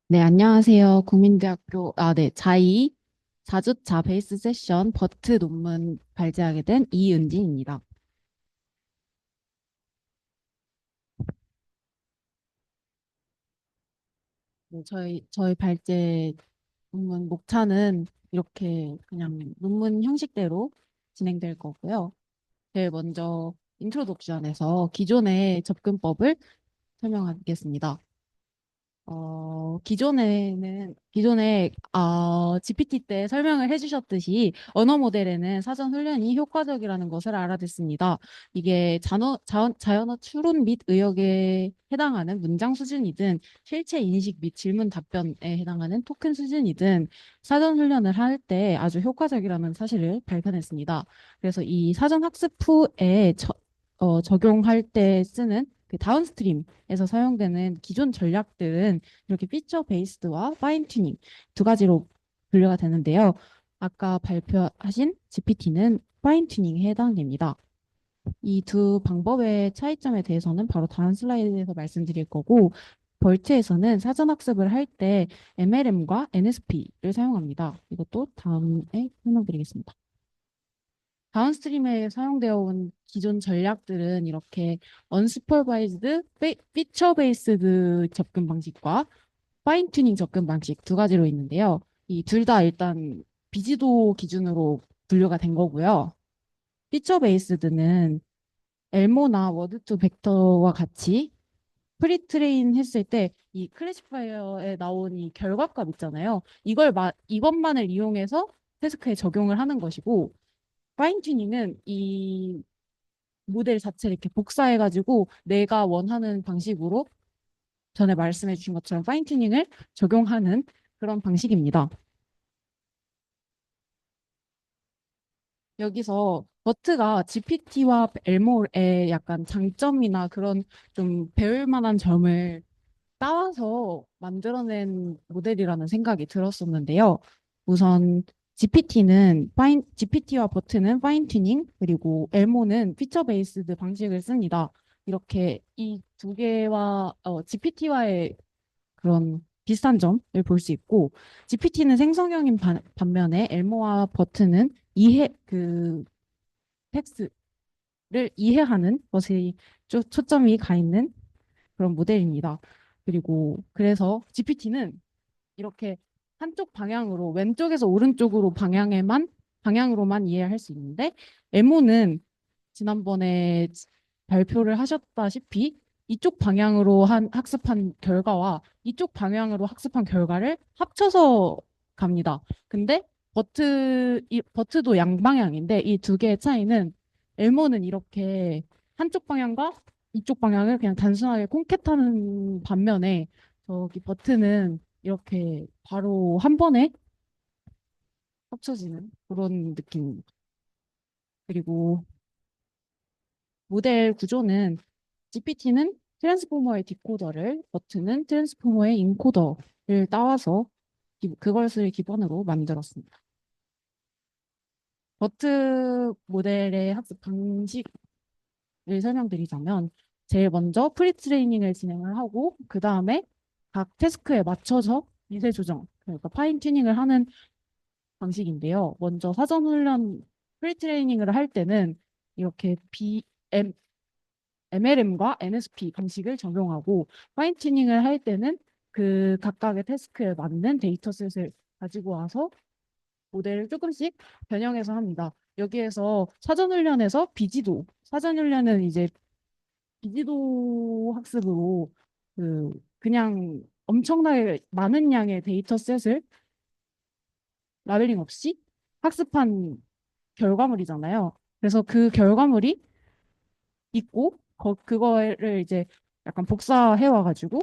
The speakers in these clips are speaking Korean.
네, 안녕하세요. 국민대학교, 네, 자주차 베이스 세션 버트 논문 발제하게 된 이은진입니다. 네, 저희 발제 논문 목차는 이렇게 그냥 논문 형식대로 진행될 거고요. 제일 먼저 인트로덕션에서 기존의 접근법을 설명하겠습니다. GPT 때 설명을 해주셨듯이 언어 모델에는 사전 훈련이 효과적이라는 것을 알아듣습니다. 이게 자연어 추론 및 의역에 해당하는 문장 수준이든 실체 인식 및 질문 답변에 해당하는 토큰 수준이든 사전 훈련을 할 때 아주 효과적이라는 사실을 발견했습니다. 그래서 이 사전 학습 후에 적용할 때 쓰는 그 다운스트림에서 사용되는 기존 전략들은 이렇게 피처 베이스드와 파인 튜닝 두 가지로 분류가 되는데요. 아까 발표하신 GPT는 파인 튜닝에 해당됩니다. 이 두 방법의 차이점에 대해서는 바로 다음 슬라이드에서 말씀드릴 거고, 벌트에서는 사전 학습을 할 때 MLM과 NSP를 사용합니다. 이것도 다음에 설명드리겠습니다. 다운스트림에 사용되어 온 기존 전략들은 이렇게 unsupervised, feature based 접근 방식과 파인 튜닝 접근 방식 두 가지로 있는데요. 이 둘 다 일단 비지도 기준으로 분류가 된 거고요. 피처 베이스드는 엘모나 워드 투 벡터와 같이 프리트레인 했을 때 이 클래시파이어에 나온 이 결과값 있잖아요. 이것만을 이용해서 태스크에 적용을 하는 것이고, 파인 튜닝은 이 모델 자체를 이렇게 복사해가지고 내가 원하는 방식으로 전에 말씀해 주신 것처럼 파인 튜닝을 적용하는 그런 방식입니다. 여기서 버트가 GPT와 엘모의 약간 장점이나 그런 좀 배울 만한 점을 따와서 만들어낸 모델이라는 생각이 들었었는데요. 우선 GPT와 버트는 파인 튜닝, 그리고 엘모는 피처 베이스드 방식을 씁니다. 이렇게 이 두 개와 GPT와의 그런 비슷한 점을 볼 수 있고, GPT는 생성형인 반면에 엘모와 버트는 텍스트를 이해하는 것에 초점이 가 있는 그런 모델입니다. 그리고 그래서 GPT는 이렇게 한쪽 방향으로 왼쪽에서 오른쪽으로 방향으로만 이해할 수 있는데 에모는 지난번에 발표를 하셨다시피 이쪽 방향으로 학습한 결과와 이쪽 방향으로 학습한 결과를 합쳐서 갑니다. 근데 버트도 양방향인데 이 두 개의 차이는 엘모는 이렇게 한쪽 방향과 이쪽 방향을 그냥 단순하게 콩캣하는 반면에 저기 버트는 이렇게 바로 한 번에 합쳐지는 그런 느낌입니다. 그리고 모델 구조는 GPT는 트랜스포머의 디코더를, 버트는 트랜스포머의 인코더를 따와서 그것을 기본으로 만들었습니다. 버트 모델의 학습 방식을 설명드리자면 제일 먼저 프리트레이닝을 진행을 하고 그 다음에 각 태스크에 맞춰서 미세 조정, 그러니까 파인 튜닝을 하는 방식인데요. 먼저 사전 훈련 프리트레이닝을 할 때는 이렇게 MLM과 NSP 방식을 적용하고 파인 튜닝을 할 때는 그 각각의 태스크에 맞는 데이터셋을 가지고 와서 모델을 조금씩 변형해서 합니다. 여기에서 사전 훈련은 이제 비지도 학습으로 그냥 엄청나게 많은 양의 데이터셋을 라벨링 없이 학습한 결과물이잖아요. 그래서 그 결과물이 있고 그거를 이제 약간 복사해 와가지고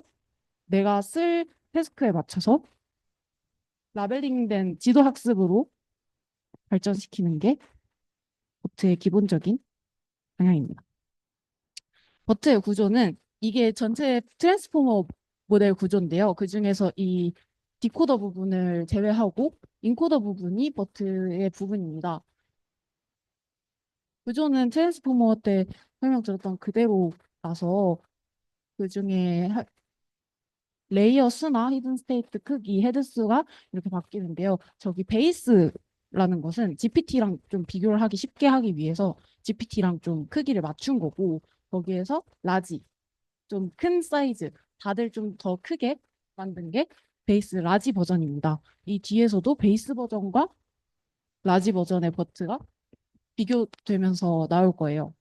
내가 쓸 태스크에 맞춰서 라벨링된 지도 학습으로 발전시키는 게 버트의 기본적인 방향입니다. 버트의 구조는 이게 전체 트랜스포머 모델 구조인데요. 그중에서 이 디코더 부분을 제외하고 인코더 부분이 버트의 부분입니다. 구조는 트랜스포머 때 설명드렸던 그대로라서 그중에 레이어 수나 히든 스테이트 크기, 헤드 수가 이렇게 바뀌는데요. 저기 베이스라는 것은 GPT랑 좀 비교를 하기 쉽게 하기 위해서 GPT랑 좀 크기를 맞춘 거고, 거기에서 라지, 좀 큰 사이즈, 다들 좀 더 크게 만든 게 베이스 라지 버전입니다. 이 뒤에서도 베이스 버전과 라지 버전의 버트가 비교되면서 나올 거예요.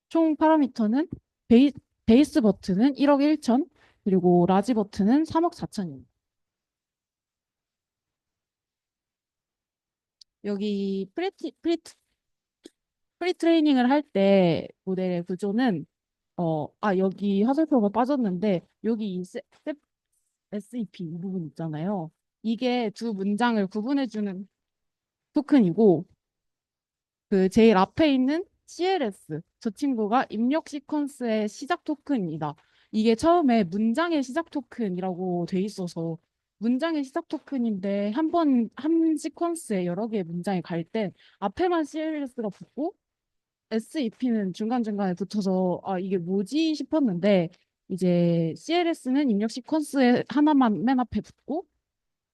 총 파라미터는 베이스 버튼은 1억 1천, 그리고 라지 버튼은 3억 4천입니다. 여기 프리 트레이닝을 할 때 모델의 구조는 여기 화살표가 빠졌는데 여기 이 SEP 이 부분 있잖아요. 이게 두 문장을 구분해주는 토큰이고 그 제일 앞에 있는 CLS 저 친구가 입력 시퀀스의 시작 토큰입니다. 이게 처음에 문장의 시작 토큰이라고 돼 있어서 문장의 시작 토큰인데 한 시퀀스에 여러 개의 문장이 갈 때 앞에만 CLS가 붙고 SEP는 중간중간에 붙어서 이게 뭐지 싶었는데 이제 CLS는 입력 시퀀스에 하나만 맨 앞에 붙고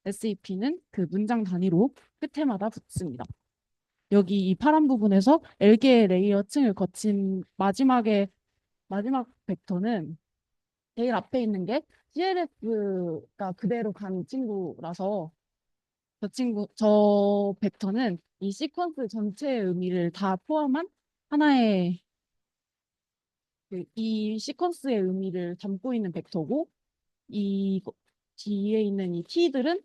SEP는 그 문장 단위로 끝에마다 붙습니다. 여기 이 파란 부분에서 L개의 레이어 층을 거친 마지막 벡터는 제일 앞에 있는 게 CLS가 그대로 간 친구라서 저 벡터는 이 시퀀스 전체의 의미를 다 포함한 하나의 이 시퀀스의 의미를 담고 있는 벡터고 이 뒤에 있는 이 t들은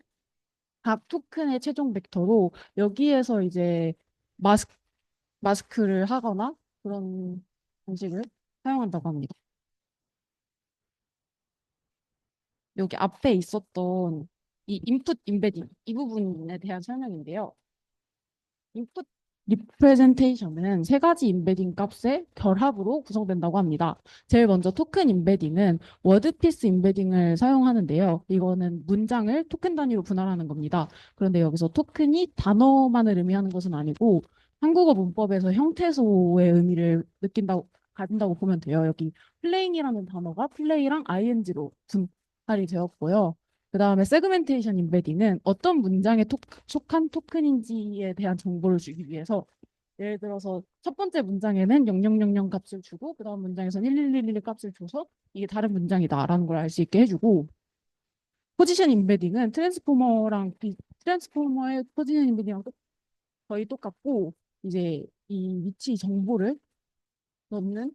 각 토큰의 최종 벡터로 여기에서 이제 마스, 마스크를 하거나 그런 방식을 사용한다고 합니다. 여기 앞에 있었던 이 인풋 임베딩 이 부분에 대한 설명인데요. 인풋 리프레젠테이션은 세 가지 임베딩 값의 결합으로 구성된다고 합니다. 제일 먼저 토큰 임베딩은 워드피스 임베딩을 사용하는데요. 이거는 문장을 토큰 단위로 분할하는 겁니다. 그런데 여기서 토큰이 단어만을 의미하는 것은 아니고 한국어 문법에서 형태소의 의미를 가진다고 보면 돼요. 여기 플레잉이라는 단어가 플레이랑 ing로 분할이 되었고요. 그 다음에 세그멘테이션 임베딩은 어떤 문장에 속한 토큰인지에 대한 정보를 주기 위해서 예를 들어서 첫 번째 문장에는 0000 값을 주고 그 다음 문장에서는 1111 값을 줘서 이게 다른 문장이다라는 걸 알 수 있게 해주고 포지션 임베딩은 트랜스포머의 포지션 임베딩이랑 거의 똑같고 이제 이 위치 정보를 넣는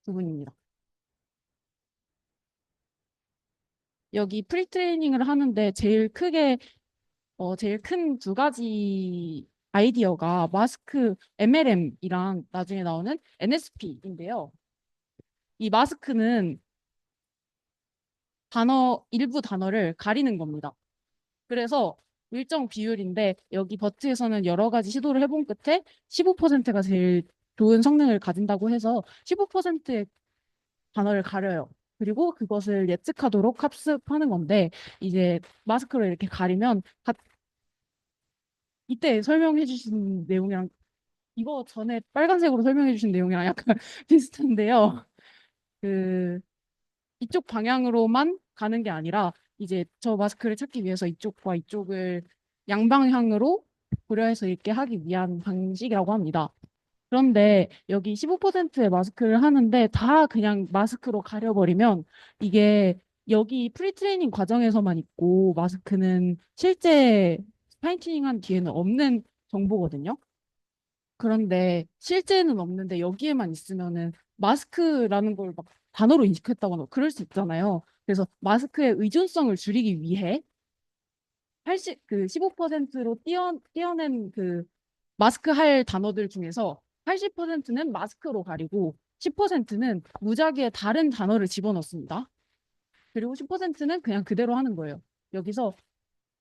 부분입니다. 여기 프리 트레이닝을 하는데 제일 큰 두 가지 아이디어가 마스크 MLM이랑 나중에 나오는 NSP인데요. 이 마스크는 일부 단어를 가리는 겁니다. 그래서 일정 비율인데 여기 버트에서는 여러 가지 시도를 해본 끝에 15%가 제일 좋은 성능을 가진다고 해서 15%의 단어를 가려요. 그리고 그것을 예측하도록 합습하는 건데 이제 마스크로 이렇게 가리면 이때 설명해 주신 내용이랑 이거 전에 빨간색으로 설명해 주신 내용이랑 약간 비슷한데요. 그 이쪽 방향으로만 가는 게 아니라 이제 저 마스크를 찾기 위해서 이쪽과 이쪽을 양방향으로 고려해서 읽게 하기 위한 방식이라고 합니다. 그런데 여기 15%의 마스크를 하는데 다 그냥 마스크로 가려버리면 이게 여기 프리트레이닝 과정에서만 있고 마스크는 실제 파인튜닝한 뒤에는 없는 정보거든요. 그런데 실제는 없는데 여기에만 있으면은 마스크라는 걸 막 단어로 인식했다거나 그럴 수 있잖아요. 그래서 마스크의 의존성을 줄이기 위해 15%로 띄어낸 그 마스크 할 단어들 중에서 80%는 마스크로 가리고 10%는 무작위에 다른 단어를 집어넣습니다. 그리고 10%는 그냥 그대로 하는 거예요. 여기서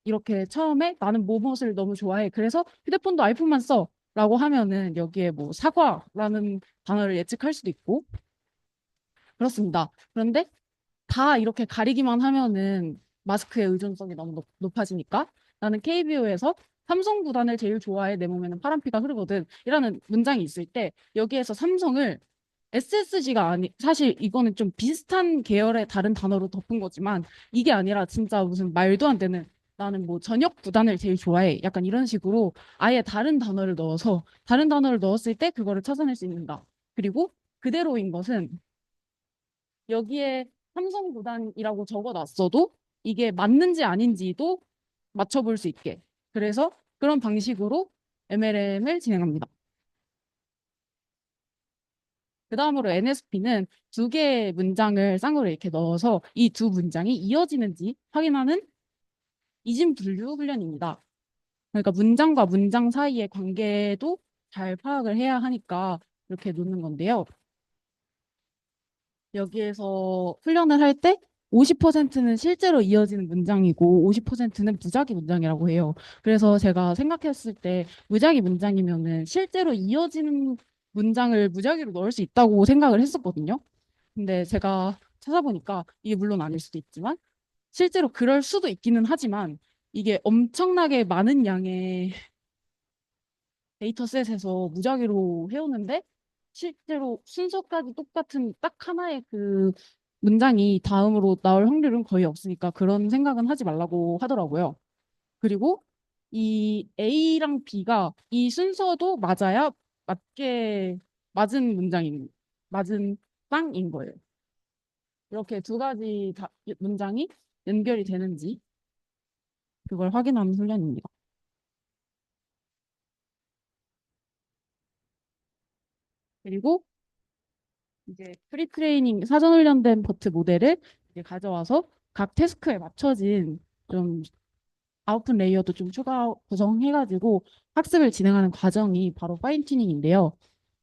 이렇게 처음에 나는 뭐뭇을 너무 좋아해. 그래서 휴대폰도 아이폰만 써. 라고 하면은 여기에 뭐 사과라는 단어를 예측할 수도 있고 그렇습니다. 그런데 다 이렇게 가리기만 하면은 마스크의 의존성이 너무 높아지니까 나는 KBO에서 삼성 구단을 제일 좋아해. 내 몸에는 파란피가 흐르거든. 이라는 문장이 있을 때 여기에서 삼성을 SSG가 아니, 사실 이거는 좀 비슷한 계열의 다른 단어로 덮은 거지만 이게 아니라 진짜 무슨 말도 안 되는 나는 뭐 저녁 구단을 제일 좋아해. 약간 이런 식으로 아예 다른 단어를 넣어서 다른 단어를 넣었을 때 그거를 찾아낼 수 있는다. 그리고 그대로인 것은 여기에 삼성 구단이라고 적어놨어도 이게 맞는지 아닌지도 맞춰볼 수 있게. 그래서 그런 방식으로 MLM을 진행합니다. 그 다음으로 NSP는 두 개의 문장을 쌍으로 이렇게 넣어서 이 두 문장이 이어지는지 확인하는 이진 분류 훈련입니다. 그러니까 문장과 문장 사이의 관계도 잘 파악을 해야 하니까 이렇게 놓는 건데요. 여기에서 훈련을 할 때 50%는 실제로 이어지는 문장이고 50%는 무작위 문장이라고 해요. 그래서 제가 생각했을 때 무작위 문장이면은 실제로 이어지는 문장을 무작위로 넣을 수 있다고 생각을 했었거든요. 근데 제가 찾아보니까 이게 물론 아닐 수도 있지만 실제로 그럴 수도 있기는 하지만 이게 엄청나게 많은 양의 데이터셋에서 무작위로 해오는데 실제로 순서까지 똑같은 딱 하나의 그 문장이 다음으로 나올 확률은 거의 없으니까 그런 생각은 하지 말라고 하더라고요. 그리고 이 A랑 B가 이 순서도 맞아야 맞게 맞은 맞은 빵인 거예요. 이렇게 두 가지 문장이 연결이 되는지 그걸 확인하는 훈련입니다. 그리고 이제 프리트레이닝 사전 훈련된 버트 모델을 이제 가져와서 각 태스크에 맞춰진 좀 아웃풋 레이어도 좀 추가 구성해가지고 학습을 진행하는 과정이 바로 파인 튜닝인데요.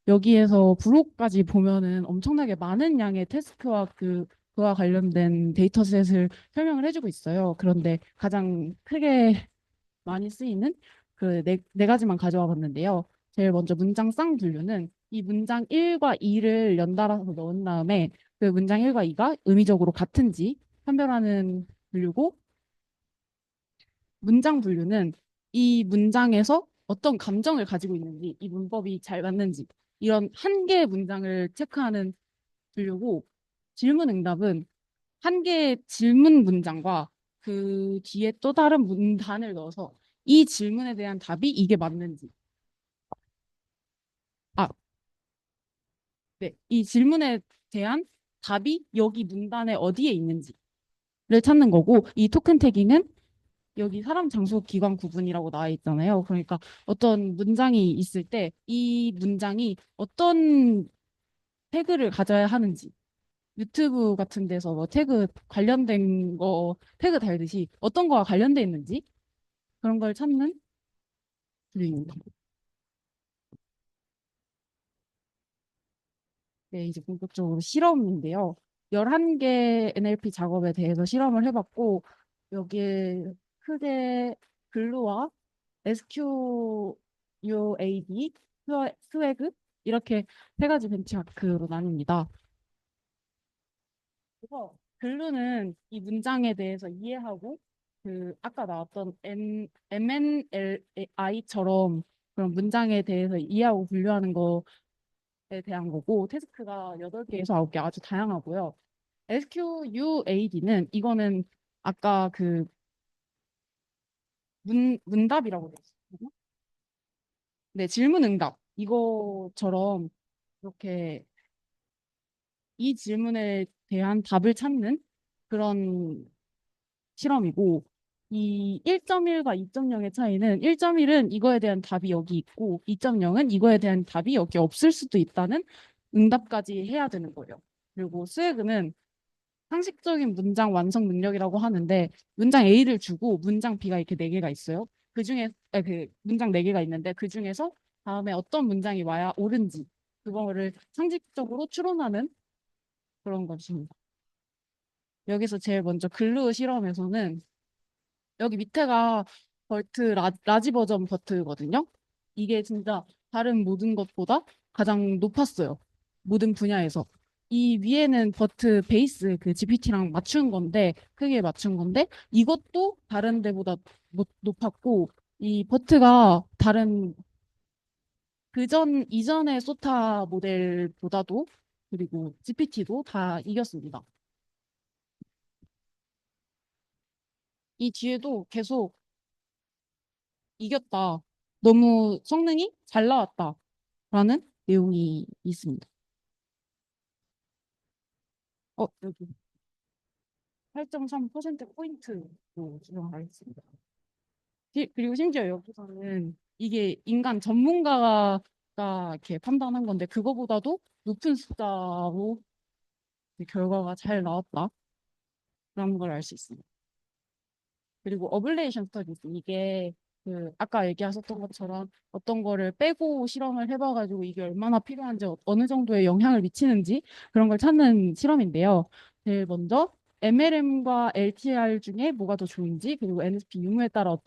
여기에서 브록까지 보면은 엄청나게 많은 양의 태스크와 그와 관련된 데이터셋을 설명을 해주고 있어요. 그런데 가장 크게 많이 쓰이는 그 네 가지만 가져와 봤는데요. 제일 먼저 문장 쌍분류는 이 문장 1과 2를 연달아서 넣은 다음에 그 문장 1과 2가 의미적으로 같은지 판별하는 분류고 문장 분류는 이 문장에서 어떤 감정을 가지고 있는지 이 문법이 잘 맞는지 이런 한 개의 문장을 체크하는 분류고 질문 응답은 한 개의 질문 문장과 그 뒤에 또 다른 문단을 넣어서 이 질문에 대한 답이 이게 맞는지. 아, 네. 이 질문에 대한 답이 여기 문단에 어디에 있는지를 찾는 거고, 이 토큰 태깅은 여기 사람, 장소, 기관 구분이라고 나와 있잖아요. 그러니까 어떤 문장이 있을 때 이 문장이 어떤 태그를 가져야 하는지. 유튜브 같은 데서 뭐 태그 관련된 거 태그 달듯이 어떤 거와 관련돼 있는지 그런 걸 찾는 분류입니다. 네, 이제 본격적으로 실험인데요. 11개 NLP 작업에 대해서 실험을 해봤고, 여기에 크게 글루와 SQUAD, 스웨그 이렇게 세 가지 벤치마크로 나뉩니다. 그래서 글루는 이 문장에 대해서 이해하고 그 아까 나왔던 MNLI처럼 그런 문장에 대해서 이해하고 분류하는 거에 대한 거고 태스크가 8개에서 9개 아주 다양하고요. SQUAD는 이거는 아까 그 문답이라고 돼 있어요. 네, 질문 응답 이거처럼 이렇게 이 질문에 대한 답을 찾는 그런 실험이고 이 1.1과 2.0의 차이는 1.1은 이거에 대한 답이 여기 있고 2.0은 이거에 대한 답이 여기 없을 수도 있다는 응답까지 해야 되는 거예요. 그리고 스웨그는 상식적인 문장 완성 능력이라고 하는데 문장 A를 주고 문장 B가 이렇게 네 개가 있어요. 그 문장 네 개가 있는데 그 중에서 다음에 어떤 문장이 와야 옳은지 그거를 상식적으로 추론하는 그런 것입니다. 여기서 제일 먼저 글루 실험에서는 여기 밑에가 라지 버전 버트거든요. 이게 진짜 다른 모든 것보다 가장 높았어요. 모든 분야에서. 이 위에는 버트 베이스 그 GPT랑 맞춘 건데, 크게 맞춘 건데, 이것도 다른 데보다 높았고, 이 버트가 다른 이전의 소타 모델보다도 그리고 GPT도 다 이겼습니다. 이 뒤에도 계속 이겼다. 너무 성능이 잘 나왔다라는 내용이 있습니다. 여기 8.3%포인트로 조정을 했습니다. 그리고 심지어 여기서는 이게 인간 전문가가 이렇게 판단한 건데 그거보다도 높은 숫자로 결과가 잘 나왔다라는 걸 알 수 있습니다. 그리고 어블레이션 스터디스 이게 그 아까 얘기하셨던 것처럼 어떤 거를 빼고 실험을 해봐가지고 이게 얼마나 필요한지 어느 정도의 영향을 미치는지 그런 걸 찾는 실험인데요. 제일 먼저 MLM과 LTR 중에 뭐가 더 좋은지 그리고 NSP 유무에 따라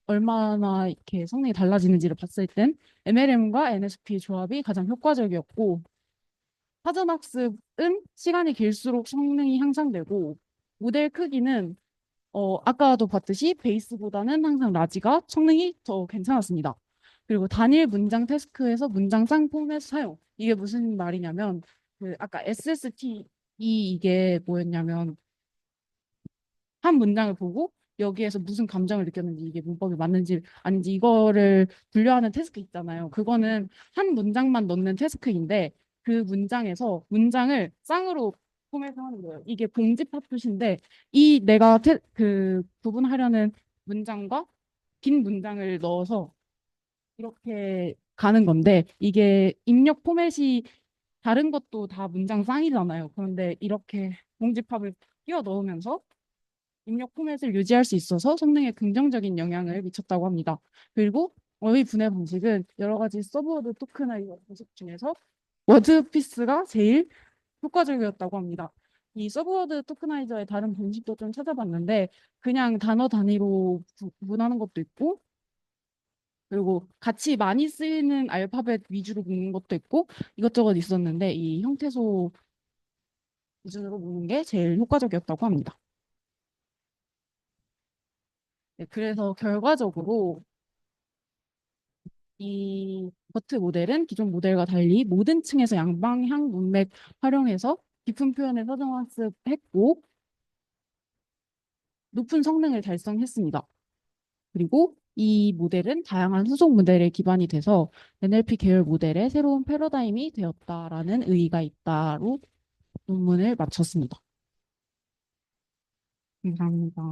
얼마나 이렇게 성능이 달라지는지를 봤을 땐 MLM과 NSP 조합이 가장 효과적이었고 사전학습은 시간이 길수록 성능이 향상되고 모델 크기는 아까도 봤듯이 베이스보다는 항상 라지가 성능이 더 괜찮았습니다. 그리고 단일 문장 태스크에서 문장 쌍 포맷 사용. 이게 무슨 말이냐면, 그 아까 SST 이게 뭐였냐면, 한 문장을 보고 여기에서 무슨 감정을 느꼈는지 이게 문법이 맞는지 아닌지 이거를 분류하는 태스크 있잖아요. 그거는 한 문장만 넣는 태스크인데 그 문장에서 문장을 쌍으로 포맷을 하는 거예요. 이게 봉집합 표시인데 이 내가 그 구분하려는 문장과 긴 문장을 넣어서 이렇게 가는 건데 이게 입력 포맷이 다른 것도 다 문장 쌍이잖아요. 그런데 이렇게 봉집합을 끼워 넣으면서 입력 포맷을 유지할 수 있어서 성능에 긍정적인 영향을 미쳤다고 합니다. 그리고 어휘 분해 방식은 여러 가지 서브워드 토크나이저 방식 중에서 워드피스가 제일 효과적이었다고 합니다. 이 서브워드 토크나이저의 다른 방식도 좀 찾아봤는데 그냥 단어 단위로 구분하는 것도 있고 그리고 같이 많이 쓰이는 알파벳 위주로 묶는 것도 있고 이것저것 있었는데 이 형태소 기준으로 묶는 게 제일 효과적이었다고 합니다. 네, 그래서 결과적으로 이 버트 모델은 기존 모델과 달리 모든 층에서 양방향 문맥 활용해서 깊은 표현을 서정학습했고 높은 성능을 달성했습니다. 그리고 이 모델은 다양한 후속 모델의 기반이 돼서 NLP 계열 모델의 새로운 패러다임이 되었다라는 의의가 있다로 논문을 마쳤습니다. 감사합니다.